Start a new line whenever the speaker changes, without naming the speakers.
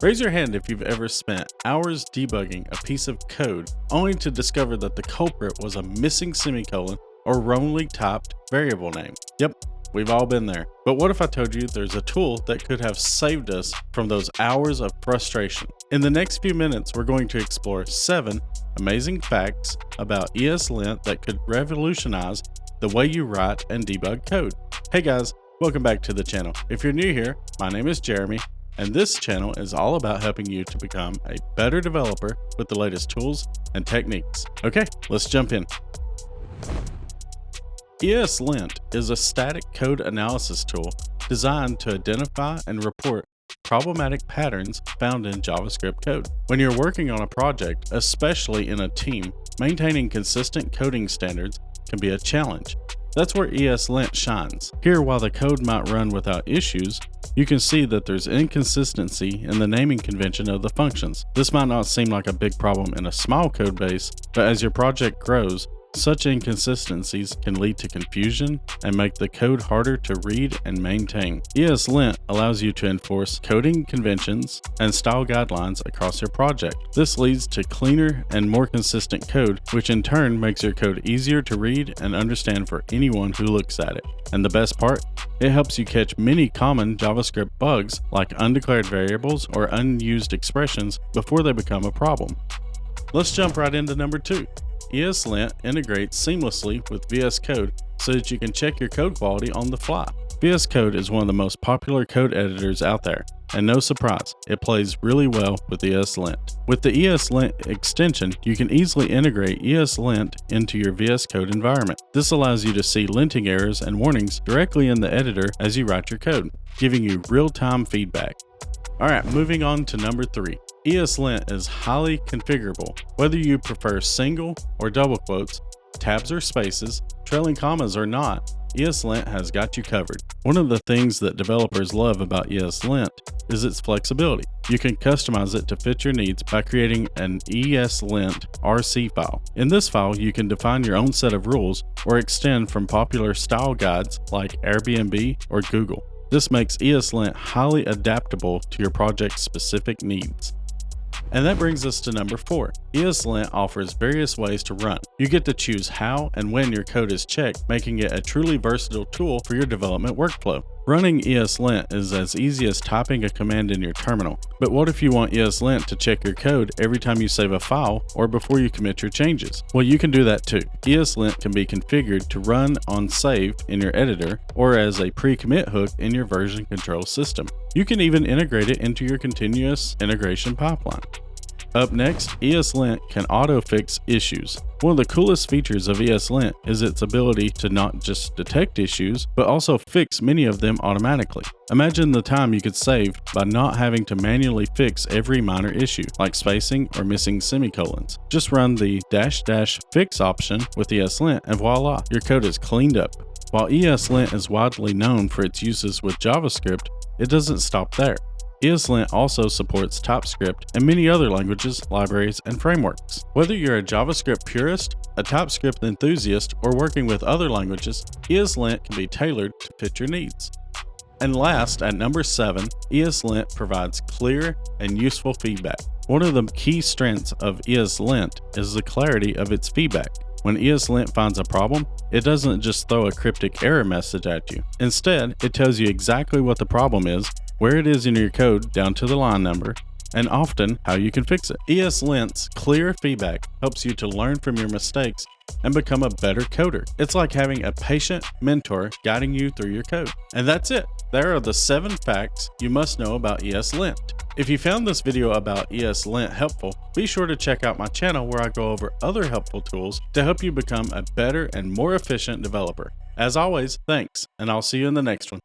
Raise your hand if you've ever spent hours debugging a piece of code only to discover that the culprit was a missing semicolon or wrongly typed variable name. Yep, we've all been there. But what if I told you there's a tool that could have saved us from those hours of frustration? In the next few minutes, we're going to explore 7 amazing facts about ESLint that could revolutionize the way you write and debug code. Hey guys, welcome back to the channel. If you're new here, my name is Jeremy, and this channel is all about helping you to become a better developer with the latest tools and techniques. Okay, let's jump in. ESLint is a static code analysis tool designed to identify and report problematic patterns found in JavaScript code. When you're working on a project, especially in a team, maintaining consistent coding standards can be a challenge. That's where ESLint shines. Here, while the code might run without issues, you can see that there's inconsistency in the naming convention of the functions. This might not seem like a big problem in a small code base, but as your project grows, such inconsistencies can lead to confusion and make the code harder to read and maintain. ESLint allows you to enforce coding conventions and style guidelines across your project. This leads to cleaner and more consistent code, which in turn makes your code easier to read and understand for anyone who looks at it. And the best part? It helps you catch many common JavaScript bugs like undeclared variables or unused expressions before they become a problem. Let's jump right into number 2. ESLint integrates seamlessly with VS Code so that you can check your code quality on the fly. VS Code is one of the most popular code editors out there, and no surprise, it plays really well with ESLint. With the ESLint extension, you can easily integrate ESLint into your VS Code environment. This allows you to see linting errors and warnings directly in the editor as you write your code, giving you real-time feedback. Alright, moving on to number 3. ESLint is highly configurable. Whether you prefer single or double quotes, tabs or spaces, trailing commas or not, ESLint has got you covered. One of the things that developers love about ESLint is its flexibility. You can customize it to fit your needs by creating an ESLint RC file. In this file, you can define your own set of rules or extend from popular style guides like Airbnb or Google. This makes ESLint highly adaptable to your project's specific needs. And that brings us to number 4. ESLint offers various ways to run. You get to choose how and when your code is checked, making it a truly versatile tool for your development workflow. Running ESLint is as easy as typing a command in your terminal. But what if you want ESLint to check your code every time you save a file or before you commit your changes? Well, you can do that too. ESLint can be configured to run on save in your editor or as a pre-commit hook in your version control system. You can even integrate it into your continuous integration pipeline. Up next, ESLint can auto-fix issues. One of the coolest features of ESLint is its ability to not just detect issues, but also fix many of them automatically. Imagine the time you could save by not having to manually fix every minor issue, like spacing or missing semicolons. Just run the -- fix option with ESLint and voila, your code is cleaned up. While ESLint is widely known for its uses with JavaScript, it doesn't stop there. ESLint also supports TypeScript and many other languages, libraries, and frameworks. Whether you're a JavaScript purist, a TypeScript enthusiast, or working with other languages, ESLint can be tailored to fit your needs. And last, at number 7, ESLint provides clear and useful feedback. One of the key strengths of ESLint is the clarity of its feedback. When ESLint finds a problem, it doesn't just throw a cryptic error message at you. Instead, it tells you exactly what the problem is, where it is in your code down to the line number, and often how you can fix it. ESLint's clear feedback helps you to learn from your mistakes and become a better coder. It's like having a patient mentor guiding you through your code. And that's it. There are the 7 facts you must know about ESLint. If you found this video about ESLint helpful, be sure to check out my channel where I go over other helpful tools to help you become a better and more efficient developer. As always, thanks, and I'll see you in the next one.